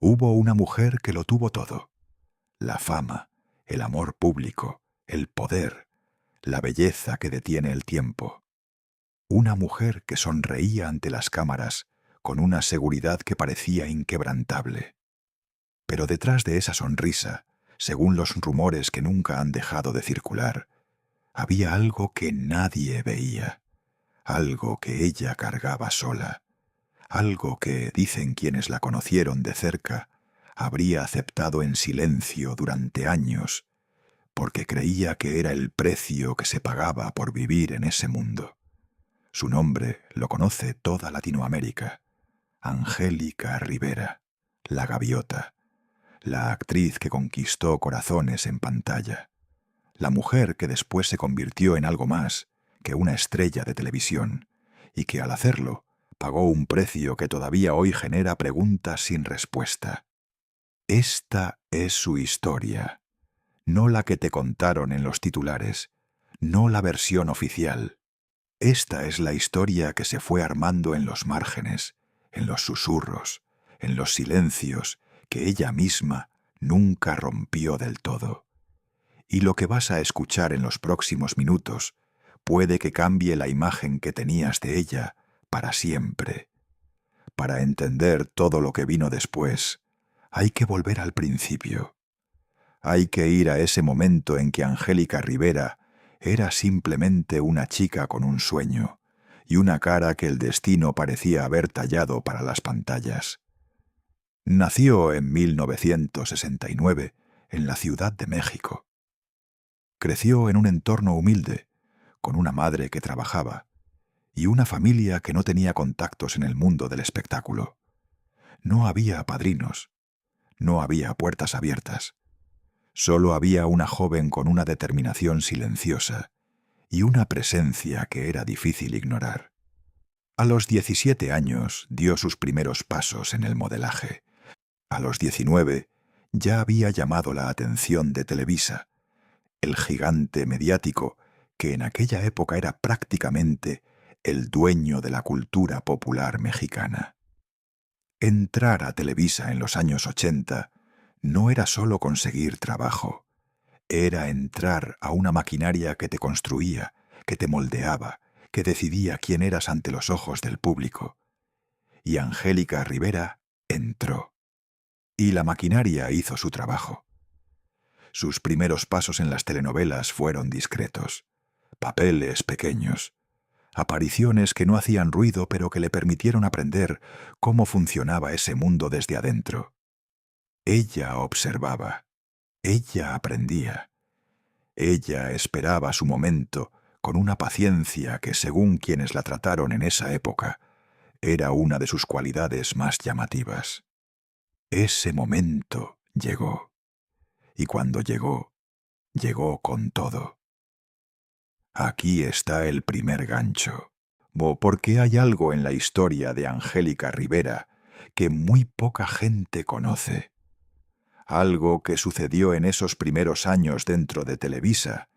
Hubo una mujer que lo tuvo todo: la fama, el amor público, el poder, la belleza que detiene el tiempo. Una mujer que sonreía ante las cámaras con una seguridad que parecía inquebrantable. Pero detrás de esa sonrisa, según los rumores que nunca han dejado de circular, había algo que nadie veía, algo que ella cargaba sola, algo que, dicen quienes la conocieron de cerca, habría aceptado en silencio durante años, porque creía que era el precio que se pagaba por vivir en ese mundo. Su nombre lo conoce toda Latinoamérica: Angélica Rivera, la gaviota, la actriz que conquistó corazones en pantalla, la mujer que después se convirtió en algo más que una estrella de televisión y que al hacerlo pagó un precio que todavía hoy genera preguntas sin respuesta. Esta es su historia, no la que te contaron en los titulares, no la versión oficial. Esta es la historia que se fue armando en los márgenes, en los susurros, en los silencios que ella misma nunca rompió del todo. Y lo que vas a escuchar en los próximos minutos puede que cambie la imagen que tenías de ella para siempre. Para entender todo lo que vino después, hay que volver al principio. Hay que ir a ese momento en que Angélica Rivera era simplemente una chica con un sueño y una cara que el destino parecía haber tallado para las pantallas. Nació en 1969 en la Ciudad de México. Creció en un entorno humilde, con una madre que trabajaba y una familia que no tenía contactos en el mundo del espectáculo. No había padrinos, no había puertas abiertas. Solo había una joven con una determinación silenciosa y una presencia que era difícil ignorar. A los 17 años dio sus primeros pasos en el modelaje. A los 19 ya había llamado la atención de Televisa, el gigante mediático que en aquella época era prácticamente el dueño de la cultura popular mexicana. Entrar a Televisa en los años 80 no era solo conseguir trabajo, era entrar a una maquinaria que te construía, que te moldeaba, que decidía quién eras ante los ojos del público. Y Angélica Rivera entró. Y la maquinaria hizo su trabajo. Sus primeros pasos en las telenovelas fueron discretos, papeles pequeños, apariciones que no hacían ruido pero que le permitieron aprender cómo funcionaba ese mundo desde adentro. Ella observaba, ella aprendía, ella esperaba su momento con una paciencia que, según quienes la trataron en esa época, era una de sus cualidades más llamativas. Ese momento llegó, y cuando llegó, llegó con todo. Aquí está el primer gancho, porque hay algo en la historia de Angélica Rivera que muy poca gente conoce. Algo que sucedió en esos primeros años dentro de Televisa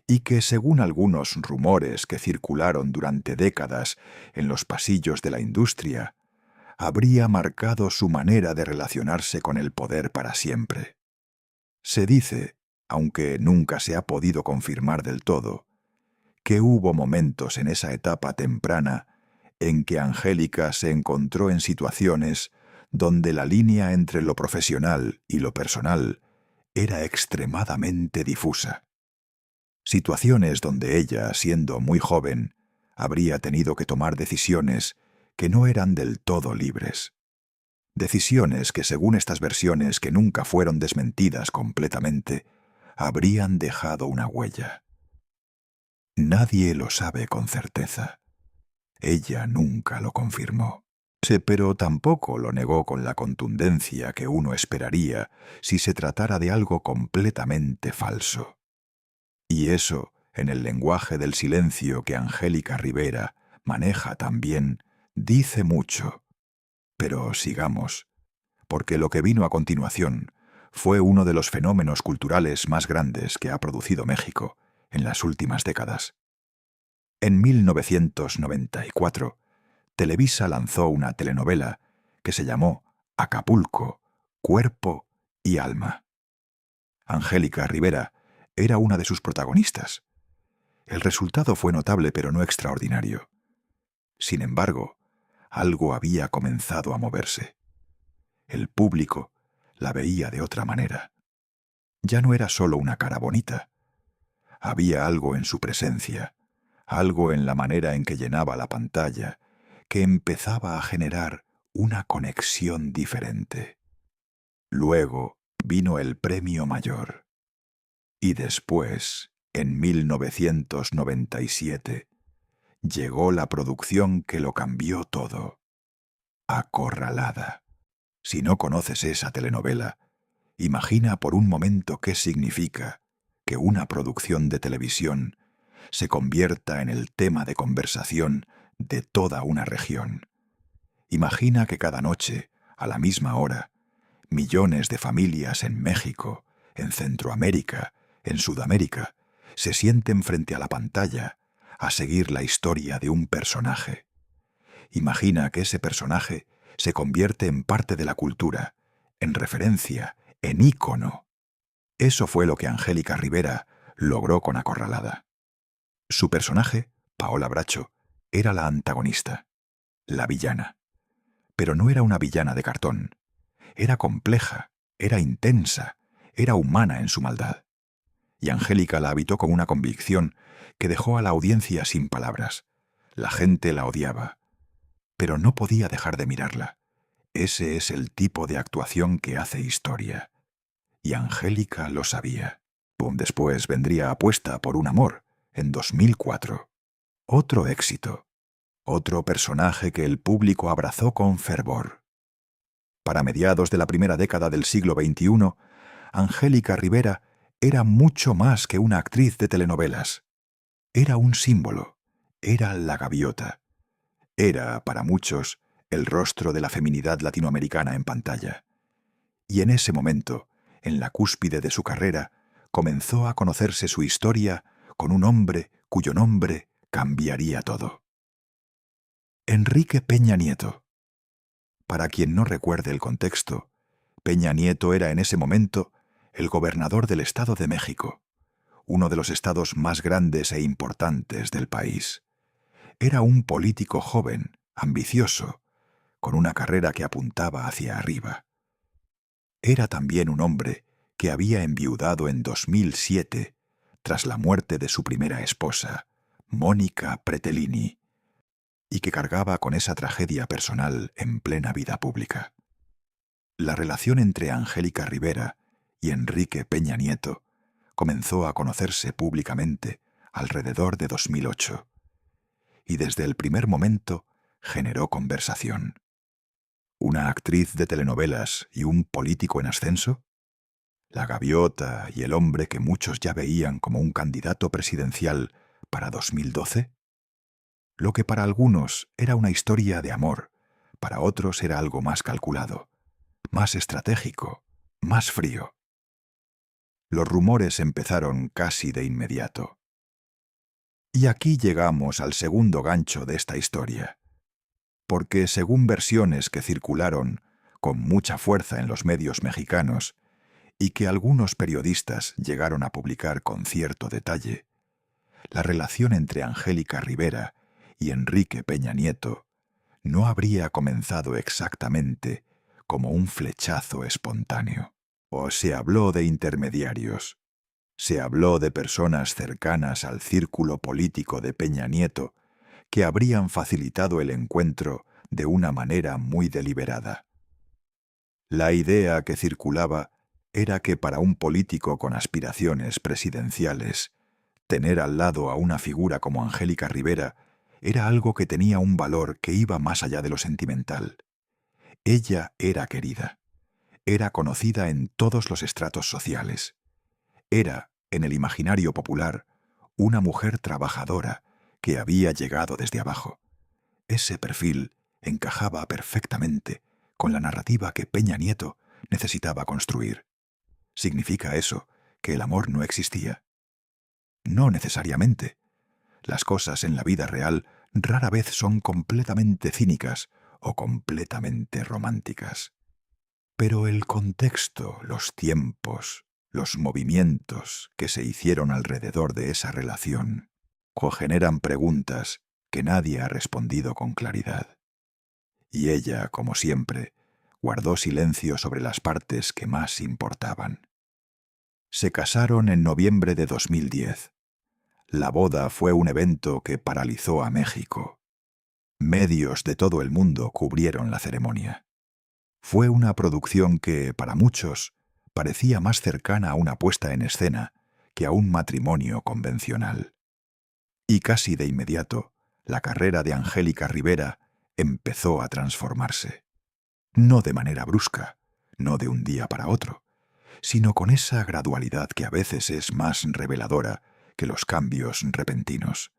y que, según algunos rumores que circularon durante décadas en los pasillos de la industria, habría marcado su manera de relacionarse con el poder para siempre. Se dice, aunque nunca se ha podido confirmar del todo, que hubo momentos en esa etapa temprana en que Angélica se encontró en situaciones donde la línea entre lo profesional y lo personal era extremadamente difusa. Situaciones donde ella, siendo muy joven, habría tenido que tomar decisiones que no eran del todo libres. Decisiones que, según estas versiones que nunca fueron desmentidas completamente, habrían dejado una huella. Nadie lo sabe con certeza. Ella nunca lo confirmó. Pero tampoco lo negó con la contundencia que uno esperaría si se tratara de algo completamente falso. Y eso, en el lenguaje del silencio que Angélica Rivera maneja también, dice mucho. Pero sigamos, porque lo que vino a continuación fue uno de los fenómenos culturales más grandes que ha producido México en las últimas décadas. En 1994, Televisa lanzó una telenovela que se llamó Acapulco, cuerpo y alma. Angélica Rivera era una de sus protagonistas. El resultado fue notable pero no extraordinario. Sin embargo, algo había comenzado a moverse. El público la veía de otra manera. Ya no era solo una cara bonita. Había algo en su presencia, algo en la manera en que llenaba la pantalla, que empezaba a generar una conexión diferente. Luego vino el premio mayor. Y después, en 1997, llegó la producción que lo cambió todo. Acorralada. Si no conoces esa telenovela, imagina por un momento qué significa que una producción de televisión se convierta en el tema de conversación de toda una región. Imagina que cada noche, a la misma hora, millones de familias en México, en Centroamérica, en Sudamérica, se sienten frente a la pantalla a seguir la historia de un personaje. Imagina que ese personaje se convierte en parte de la cultura, en referencia, en ícono. Eso fue lo que Angélica Rivera logró con Acorralada. Su personaje, Paola Bracho, era la antagonista, la villana. Pero no era una villana de cartón. Era compleja, era intensa, era humana en su maldad. Y Angélica la habitó con una convicción que dejó a la audiencia sin palabras. La gente la odiaba, pero no podía dejar de mirarla. Ese es el tipo de actuación que hace historia. Y Angélica lo sabía. Después vendría Apuesta por un amor, en 2004. Otro éxito. Otro personaje que el público abrazó con fervor. Para mediados de la primera década del siglo XXI, Angélica Rivera era mucho más que una actriz de telenovelas. Era un símbolo. Era la gaviota. Era, para muchos, el rostro de la feminidad latinoamericana en pantalla. Y en ese momento, en la cúspide de su carrera, comenzó a conocerse su historia con un hombre cuyo nombre cambiaría todo. Enrique Peña Nieto. Para quien no recuerde el contexto, Peña Nieto era en ese momento el gobernador del Estado de México, uno de los estados más grandes e importantes del país. Era un político joven, ambicioso, con una carrera que apuntaba hacia arriba. Era también un hombre que había enviudado en 2007 tras la muerte de su primera esposa, Mónica Pretelini, y que cargaba con esa tragedia personal en plena vida pública. La relación entre Angélica Rivera y Enrique Peña Nieto comenzó a conocerse públicamente alrededor de 2008, y desde el primer momento generó conversación. ¿Una actriz de telenovelas y un político en ascenso? ¿La gaviota y el hombre que muchos ya veían como un candidato presidencial para 2012? Lo que para algunos era una historia de amor, para otros era algo más calculado, más estratégico, más frío. Los rumores empezaron casi de inmediato. Y aquí llegamos al segundo gancho de esta historia, porque según versiones que circularon con mucha fuerza en los medios mexicanos y que algunos periodistas llegaron a publicar con cierto detalle, la relación entre Angélica Rivera y Enrique Peña Nieto no habría comenzado exactamente como un flechazo espontáneo. O se habló de intermediarios, se habló de personas cercanas al círculo político de Peña Nieto que habrían facilitado el encuentro de una manera muy deliberada. La idea que circulaba era que para un político con aspiraciones presidenciales, tener al lado a una figura como Angélica Rivera era algo que tenía un valor que iba más allá de lo sentimental. Ella era querida, era conocida en todos los estratos sociales. Era, en el imaginario popular, una mujer trabajadora que había llegado desde abajo. Ese perfil encajaba perfectamente con la narrativa que Peña Nieto necesitaba construir. ¿Significa eso que el amor no existía? No necesariamente. Las cosas en la vida real rara vez son completamente cínicas o completamente románticas. Pero el contexto, los tiempos, los movimientos que se hicieron alrededor de esa relación generan preguntas que nadie ha respondido con claridad. Y ella, como siempre, guardó silencio sobre las partes que más importaban. Se casaron en noviembre de 2010. La boda fue un evento que paralizó a México. Medios de todo el mundo cubrieron la ceremonia. Fue una producción que, para muchos, parecía más cercana a una puesta en escena que a un matrimonio convencional. Y casi de inmediato, la carrera de Angélica Rivera empezó a transformarse. No de manera brusca, no de un día para otro, sino con esa gradualidad que a veces es más reveladora que los cambios repentinos.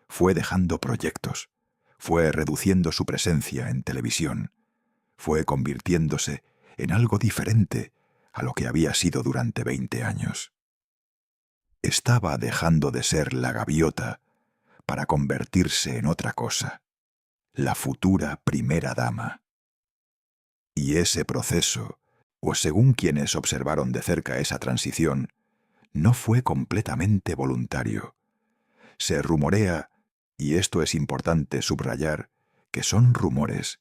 Fue dejando proyectos, fue reduciendo su presencia en televisión, fue convirtiéndose en algo diferente a lo que había sido durante 20 años. Estaba dejando de ser la gaviota para convertirse en otra cosa, la futura primera dama. Y ese proceso, o según quienes observaron de cerca esa transición, no fue completamente voluntario. Se rumorea, y esto es importante subrayar, que son rumores,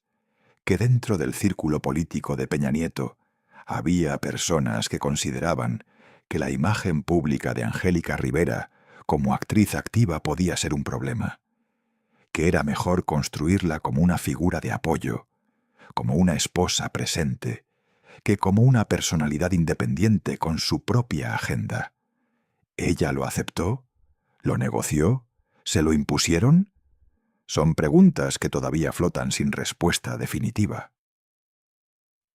que dentro del círculo político de Peña Nieto había personas que consideraban que la imagen pública de Angélica Rivera como actriz activa podía ser un problema, que era mejor construirla como una figura de apoyo, como una esposa presente, que como una personalidad independiente con su propia agenda. ¿Ella lo aceptó? ¿Lo negoció? ¿Se lo impusieron? Son preguntas que todavía flotan sin respuesta definitiva.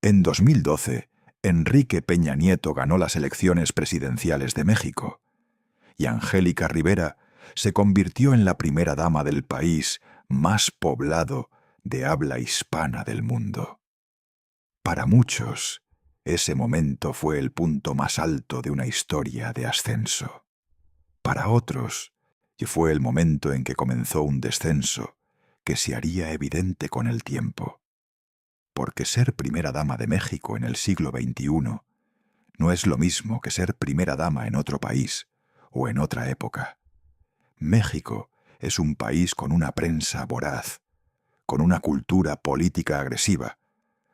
En 2012, Enrique Peña Nieto ganó las elecciones presidenciales de México, y Angélica Rivera se convirtió en la primera dama del país más poblado de habla hispana del mundo. Para muchos, ese momento fue el punto más alto de una historia de ascenso. Para otros, fue el momento en que comenzó un descenso que se haría evidente con el tiempo. Porque ser primera dama de México en el siglo XXI no es lo mismo que ser primera dama en otro país o en otra época. México es un país con una prensa voraz, con una cultura política agresiva,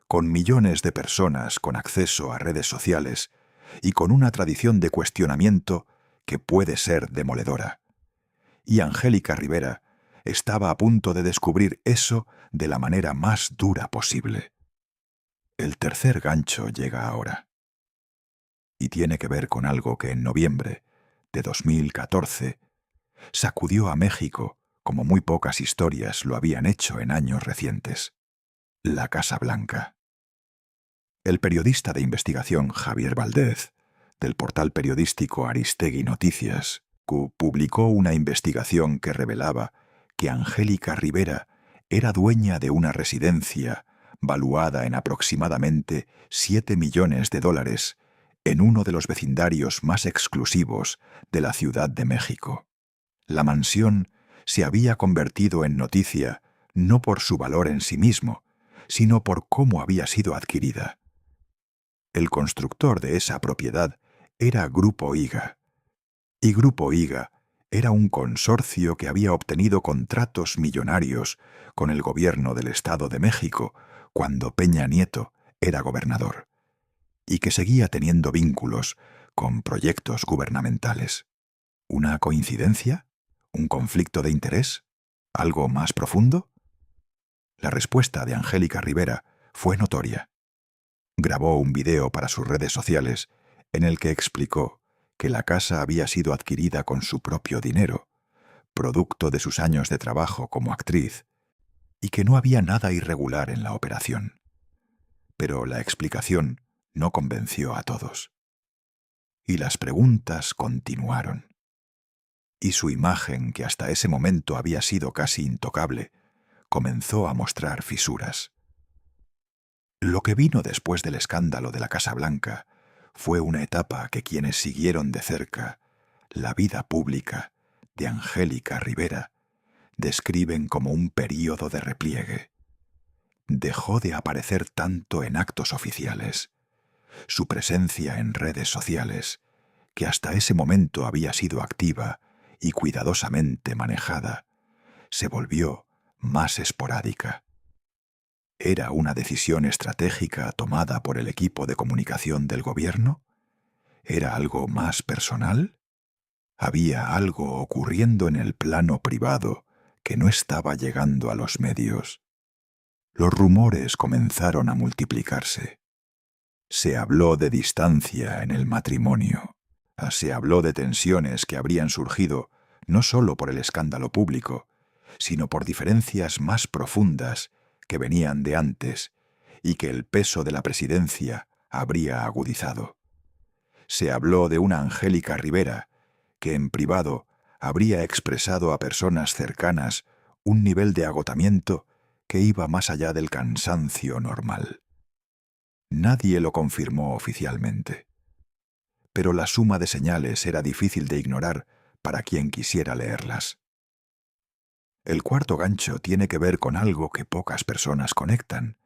con millones de personas con acceso a redes sociales y con una tradición de cuestionamiento que puede ser demoledora. Y Angélica Rivera estaba a punto de descubrir eso de la manera más dura posible. El tercer gancho llega ahora. Y tiene que ver con algo que en noviembre de 2014 sacudió a México como muy pocas historias lo habían hecho en años recientes: la Casa Blanca. El periodista de investigación Javier Valdez, del portal periodístico Aristegui Noticias, publicó una investigación que revelaba que Angélica Rivera era dueña de una residencia valuada en aproximadamente $7 millones en uno de los vecindarios más exclusivos de la Ciudad de México. La mansión se había convertido en noticia no por su valor en sí mismo, sino por cómo había sido adquirida. El constructor de esa propiedad era Grupo IGA, y Grupo IGA era un consorcio que había obtenido contratos millonarios con el gobierno del Estado de México cuando Peña Nieto era gobernador, y que seguía teniendo vínculos con proyectos gubernamentales. ¿Una coincidencia? ¿Un conflicto de interés? ¿Algo más profundo? La respuesta de Angélica Rivera fue notoria. Grabó un video para sus redes sociales en el que explicó que la casa había sido adquirida con su propio dinero, producto de sus años de trabajo como actriz, y que no había nada irregular en la operación. Pero la explicación no convenció a todos. Y las preguntas continuaron. Y su imagen, que hasta ese momento había sido casi intocable, comenzó a mostrar fisuras. Lo que vino después del escándalo de la Casa Blanca fue una etapa que quienes siguieron de cerca la vida pública de Angélica Rivera describen como un período de repliegue, dejó de aparecer tanto en actos oficiales. Su presencia en redes sociales, que hasta ese momento había sido activa y cuidadosamente manejada, se volvió más esporádica. ¿Era una decisión estratégica tomada por el equipo de comunicación del gobierno? ¿Era algo más personal? ¿Había algo ocurriendo en el plano privado que no estaba llegando a los medios? Los rumores comenzaron a multiplicarse. Se habló de distancia en el matrimonio. Se habló de tensiones que habrían surgido no solo por el escándalo público, sino por diferencias más profundas que venían de antes y que el peso de la presidencia habría agudizado. Se habló de una Angélica Rivera que en privado habría expresado a personas cercanas un nivel de agotamiento que iba más allá del cansancio normal. Nadie lo confirmó oficialmente, pero la suma de señales era difícil de ignorar para quien quisiera leerlas. El cuarto gancho tiene que ver con algo que pocas personas conectan,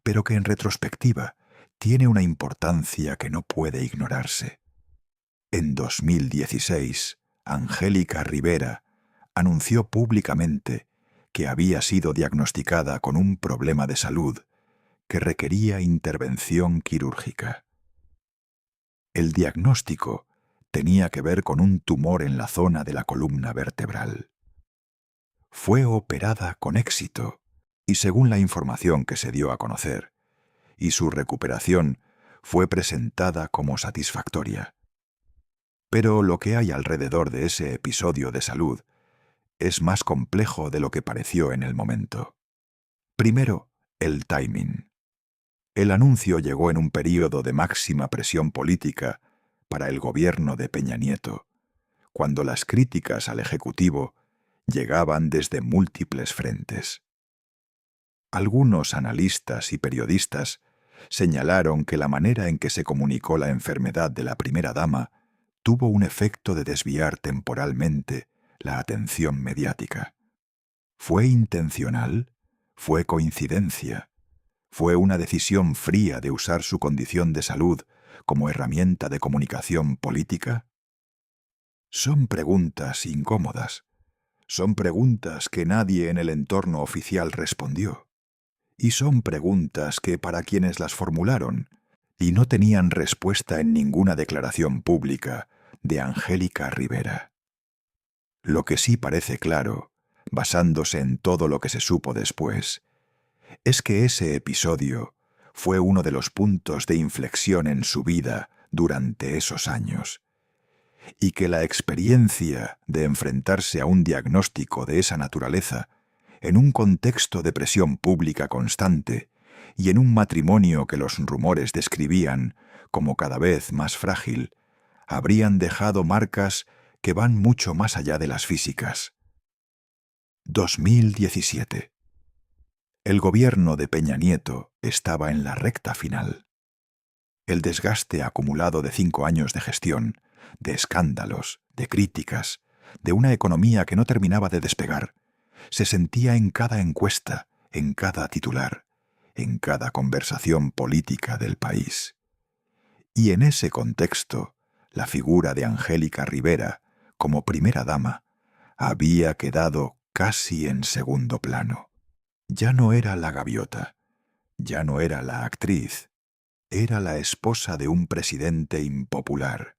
pero que en retrospectiva tiene una importancia que no puede ignorarse. En 2016, Angélica Rivera anunció públicamente que había sido diagnosticada con un problema de salud que requería intervención quirúrgica. El diagnóstico tenía que ver con un tumor en la zona de la columna vertebral. Fue operada con éxito y según la información que se dio a conocer, y su recuperación fue presentada como satisfactoria. Pero lo que hay alrededor de ese episodio de salud es más complejo de lo que pareció en el momento. Primero, el timing. El anuncio llegó en un período de máxima presión política para el gobierno de Peña Nieto, cuando las críticas al Ejecutivo llegaban desde múltiples frentes. Algunos analistas y periodistas señalaron que la manera en que se comunicó la enfermedad de la primera dama tuvo un efecto de desviar temporalmente la atención mediática. ¿Fue intencional? ¿Fue coincidencia? ¿Fue una decisión fría de usar su condición de salud como herramienta de comunicación política? Son preguntas incómodas. Son preguntas que nadie en el entorno oficial respondió. Y son preguntas que, para quienes las formularon, y no tenían respuesta en ninguna declaración pública de Angélica Rivera. Lo que sí parece claro, basándose en todo lo que se supo después, es que ese episodio fue uno de los puntos de inflexión en su vida durante esos años, y que la experiencia de enfrentarse a un diagnóstico de esa naturaleza en un contexto de presión pública constante y en un matrimonio que los rumores describían como cada vez más frágil, habrían dejado marcas que van mucho más allá de las físicas. 2017. El gobierno de Peña Nieto estaba en la recta final. El desgaste acumulado de 5 años de gestión, de escándalos, de críticas, de una economía que no terminaba de despegar, se sentía en cada encuesta, en cada titular, en cada conversación política del país. Y en ese contexto, la figura de Angélica Rivera, como primera dama, había quedado casi en segundo plano. Ya no era la gaviota, ya no era la actriz, era la esposa de un presidente impopular,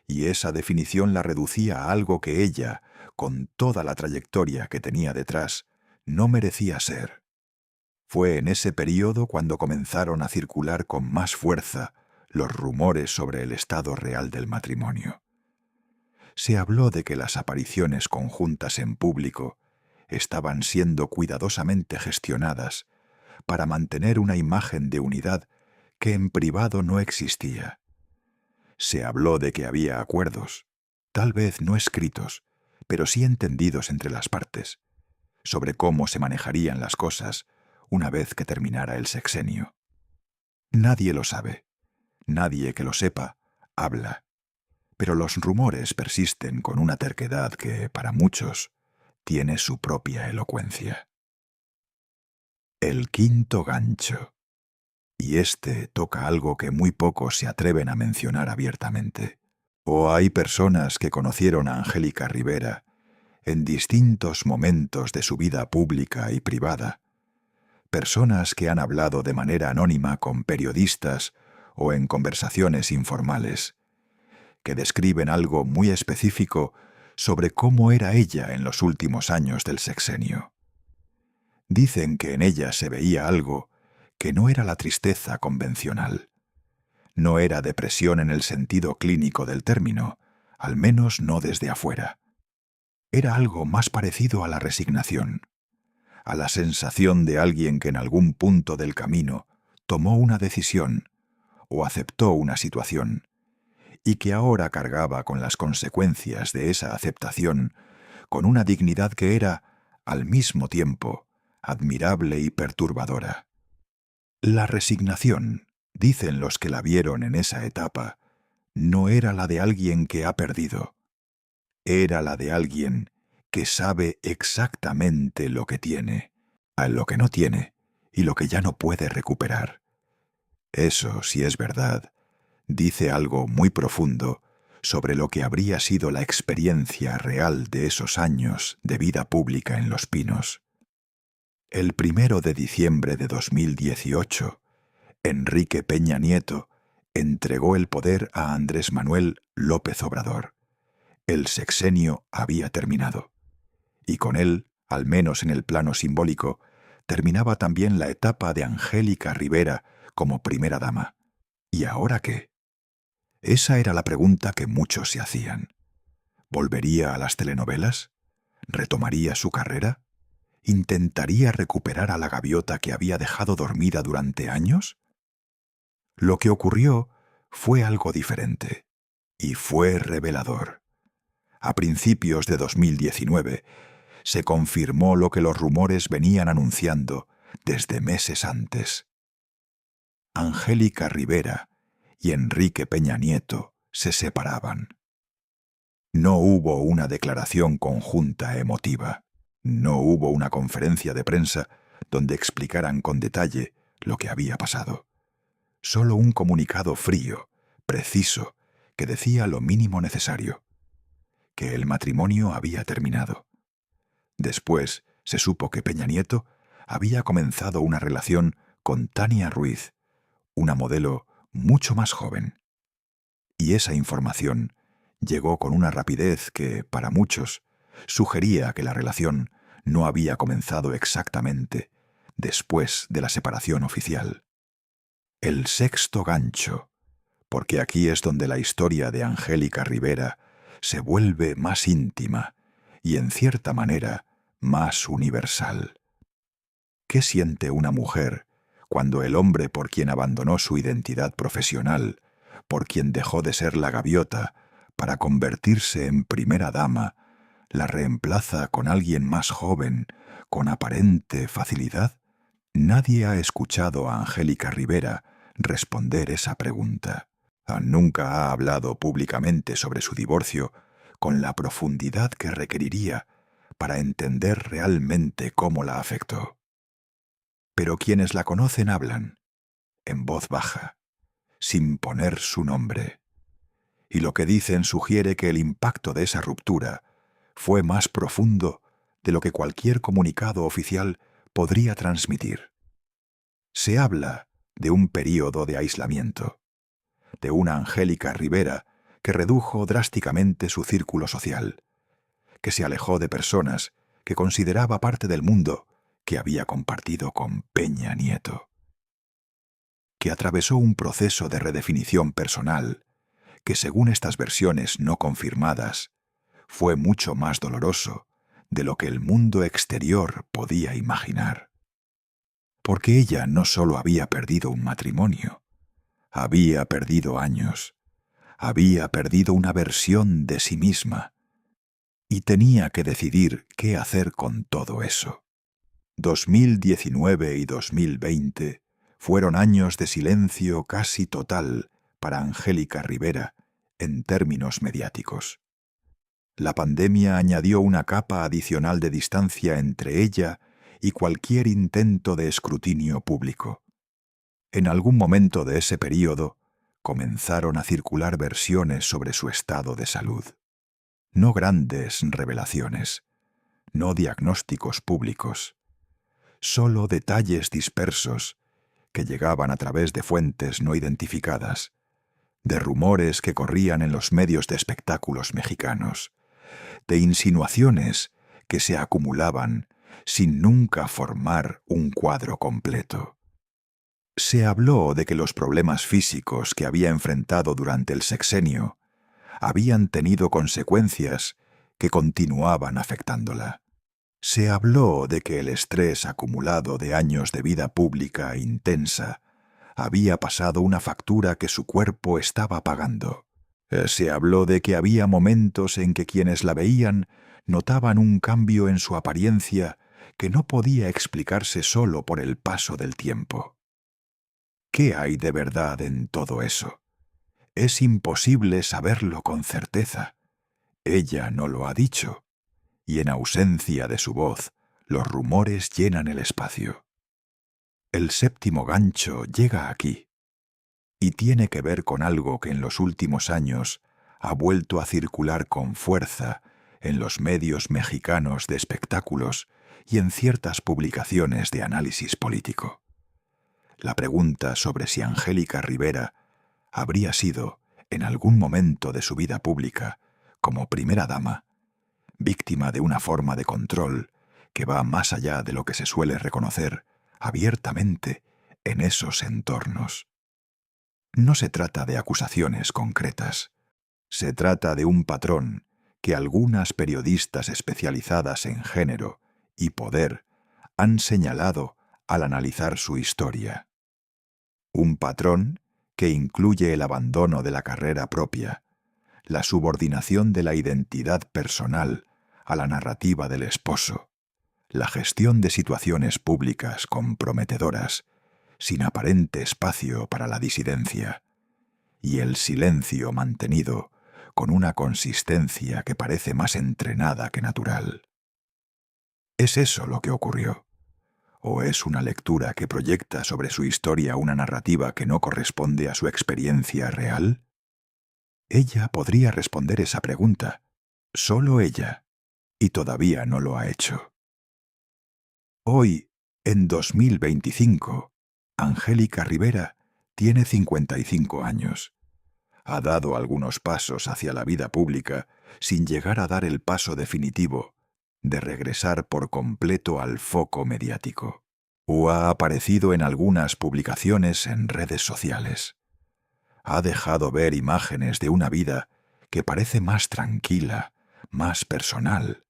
y esa definición la reducía a algo que ella, con toda la trayectoria que tenía detrás, no merecía ser. Fue en ese período cuando comenzaron a circular con más fuerza los rumores sobre el estado real del matrimonio. Se habló de que las apariciones conjuntas en público estaban siendo cuidadosamente gestionadas para mantener una imagen de unidad que en privado no existía. Se habló de que había acuerdos, tal vez no escritos, pero sí entendidos entre las partes, sobre cómo se manejarían las cosas una vez que terminara el sexenio. Nadie lo sabe, nadie que lo sepa habla, pero los rumores persisten con una terquedad que, para muchos, tiene su propia elocuencia. El quinto gancho. Y este toca algo que muy pocos se atreven a mencionar abiertamente. Hay personas que conocieron a Angélica Rivera en distintos momentos de su vida pública y privada. Personas que han hablado de manera anónima con periodistas o en conversaciones informales, que describen algo muy específico sobre cómo era ella en los últimos años del sexenio. Dicen que en ella se veía algo que no era la tristeza convencional. No era depresión en el sentido clínico del término, al menos no desde afuera. Era algo más parecido a la resignación, a la sensación de alguien que en algún punto del camino tomó una decisión o aceptó una situación, y que ahora cargaba con las consecuencias de esa aceptación con una dignidad que era, al mismo tiempo, admirable y perturbadora. La resignación, dicen los que la vieron en esa etapa, no era la de alguien que ha perdido. Era la de alguien que sabe exactamente lo que tiene, a lo que no tiene y lo que ya no puede recuperar. Eso, si es verdad, dice algo muy profundo sobre lo que habría sido la experiencia real de esos años de vida pública en Los Pinos. El 1 de diciembre de 2018, Enrique Peña Nieto entregó el poder a Andrés Manuel López Obrador. El sexenio había terminado, y con él, al menos en el plano simbólico, terminaba también la etapa de Angélica Rivera como primera dama. ¿Y ahora qué? Esa era la pregunta que muchos se hacían. ¿Volvería a las telenovelas? ¿Retomaría su carrera? ¿Intentaría recuperar a la gaviota que había dejado dormida durante años? Lo que ocurrió fue algo diferente, y fue revelador. A principios de 2019, se confirmó lo que los rumores venían anunciando desde meses antes. Angélica Rivera y Enrique Peña Nieto se separaban. No hubo una declaración conjunta emotiva. No hubo una conferencia de prensa donde explicaran con detalle lo que había pasado. Solo un comunicado frío, preciso, que decía lo mínimo necesario: que el matrimonio había terminado. Después se supo que Peña Nieto había comenzado una relación con Tania Ruiz, una modelo mucho más joven. Y esa información llegó con una rapidez que, para muchos, sugería que la relación no había comenzado exactamente después de la separación oficial. El sexto gancho, porque aquí es donde la historia de Angélica Rivera se vuelve más íntima y, en cierta manera, más universal. ¿Qué siente una mujer cuando el hombre por quien abandonó su identidad profesional, por quien dejó de ser la gaviota para convertirse en primera dama, la reemplaza con alguien más joven, con aparente facilidad? Nadie ha escuchado a Angélica Rivera responder esa pregunta. Nunca ha hablado públicamente sobre su divorcio con la profundidad que requeriría para entender realmente cómo la afectó. Pero quienes la conocen hablan, en voz baja, sin poner su nombre. Y lo que dicen sugiere que el impacto de esa ruptura fue más profundo de lo que cualquier comunicado oficial podría transmitir. Se habla de un período de aislamiento, de una Angélica Rivera que redujo drásticamente su círculo social, que se alejó de personas que consideraba parte del mundo que había compartido con Peña Nieto, que atravesó un proceso de redefinición personal que, según estas versiones no confirmadas, fue mucho más doloroso de lo que el mundo exterior podía imaginar. Porque ella no solo había perdido un matrimonio, había perdido años, había perdido una versión de sí misma, y tenía que decidir qué hacer con todo eso. 2019 y 2020 fueron años de silencio casi total para Angélica Rivera en términos mediáticos. La pandemia añadió una capa adicional de distancia entre ella y cualquier intento de escrutinio público. En algún momento de ese período comenzaron a circular versiones sobre su estado de salud. No grandes revelaciones, no diagnósticos públicos, solo detalles dispersos que llegaban a través de fuentes no identificadas, de rumores que corrían en los medios de espectáculos mexicanos, de insinuaciones que se acumulaban sin nunca formar un cuadro completo. Se habló de que los problemas físicos que había enfrentado durante el sexenio habían tenido consecuencias que continuaban afectándola. Se habló de que el estrés acumulado de años de vida pública intensa había pasado una factura que su cuerpo estaba pagando. Se habló de que había momentos en que quienes la veían notaban un cambio en su apariencia que no podía explicarse solo por el paso del tiempo. ¿Qué hay de verdad en todo eso? Es imposible saberlo con certeza. Ella no lo ha dicho, y en ausencia de su voz, los rumores llenan el espacio. El séptimo gancho llega aquí, y tiene que ver con algo que en los últimos años ha vuelto a circular con fuerza en los medios mexicanos de espectáculos y en ciertas publicaciones de análisis político. La pregunta sobre si Angélica Rivera habría sido, en algún momento de su vida pública, como primera dama, víctima de una forma de control que va más allá de lo que se suele reconocer abiertamente en esos entornos. No se trata de acusaciones concretas. Se trata de un patrón que algunas periodistas especializadas en género y poder han señalado al analizar su historia. Un patrón que incluye el abandono de la carrera propia, la subordinación de la identidad personal a la narrativa del esposo, la gestión de situaciones públicas comprometedoras, sin aparente espacio para la disidencia, y el silencio mantenido con una consistencia que parece más entrenada que natural. ¿Es eso lo que ocurrió? ¿O es una lectura que proyecta sobre su historia una narrativa que no corresponde a su experiencia real? Ella podría responder esa pregunta, solo ella, y todavía no lo ha hecho. Hoy, en 2025, Angélica Rivera tiene 55 años. Ha dado algunos pasos hacia la vida pública sin llegar a dar el paso definitivo de regresar por completo al foco mediático. O ha aparecido en algunas publicaciones en redes sociales. Ha dejado ver imágenes de una vida que parece más tranquila, más personal,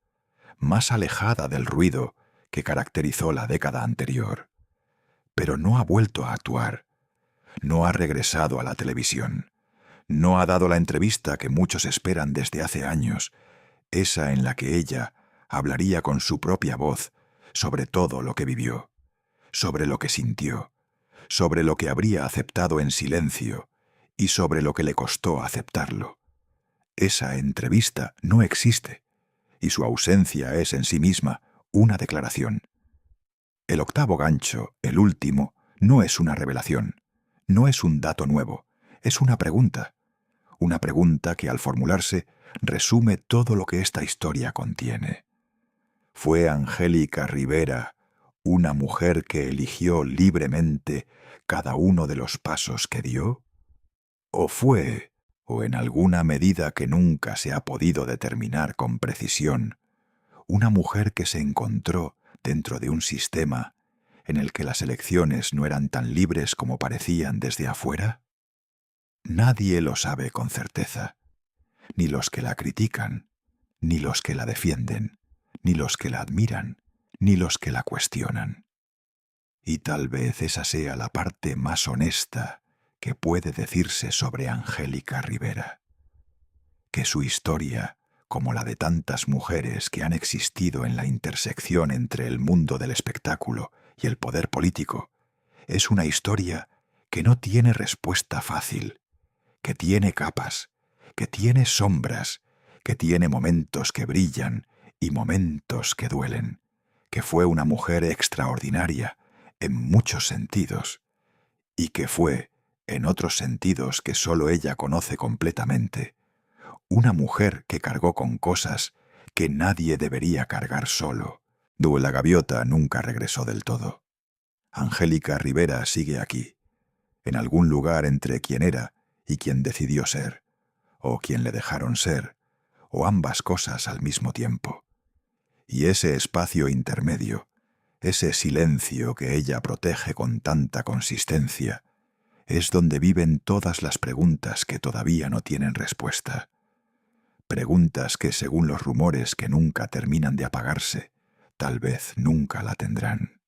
más alejada del ruido que caracterizó la década anterior. Pero no ha vuelto a actuar. No ha regresado a la televisión. No ha dado la entrevista que muchos esperan desde hace años, esa en la que ella hablaría con su propia voz sobre todo lo que vivió, sobre lo que sintió, sobre lo que habría aceptado en silencio y sobre lo que le costó aceptarlo. Esa entrevista no existe, y su ausencia es en sí misma una declaración. El octavo gancho, el último, no es una revelación, no es un dato nuevo, es una pregunta que al formularse resume todo lo que esta historia contiene. ¿Fue Angélica Rivera una mujer que eligió libremente cada uno de los pasos que dio? ¿O fue, o en alguna medida que nunca se ha podido determinar con precisión, una mujer que se encontró dentro de un sistema en el que las elecciones no eran tan libres como parecían desde afuera? Nadie lo sabe con certeza, ni los que la critican, ni los que la defienden, ni los que la admiran, ni los que la cuestionan. Y tal vez esa sea la parte más honesta que puede decirse sobre Angélica Rivera, que su historia, como la de tantas mujeres que han existido en la intersección entre el mundo del espectáculo y el poder político, es una historia que no tiene respuesta fácil, que tiene capas, que tiene sombras, que tiene momentos que brillan y momentos que duelen, que fue una mujer extraordinaria en muchos sentidos, y que fue, en otros sentidos que sólo ella conoce completamente, una mujer que cargó con cosas que nadie debería cargar solo. La gaviota nunca regresó del todo. Angélica Rivera sigue aquí, en algún lugar entre quien era y quien decidió ser, o quien le dejaron ser, o ambas cosas al mismo tiempo. Y ese espacio intermedio, ese silencio que ella protege con tanta consistencia, es donde viven todas las preguntas que todavía no tienen respuesta. Preguntas que, según los rumores que nunca terminan de apagarse, tal vez nunca la tendrán.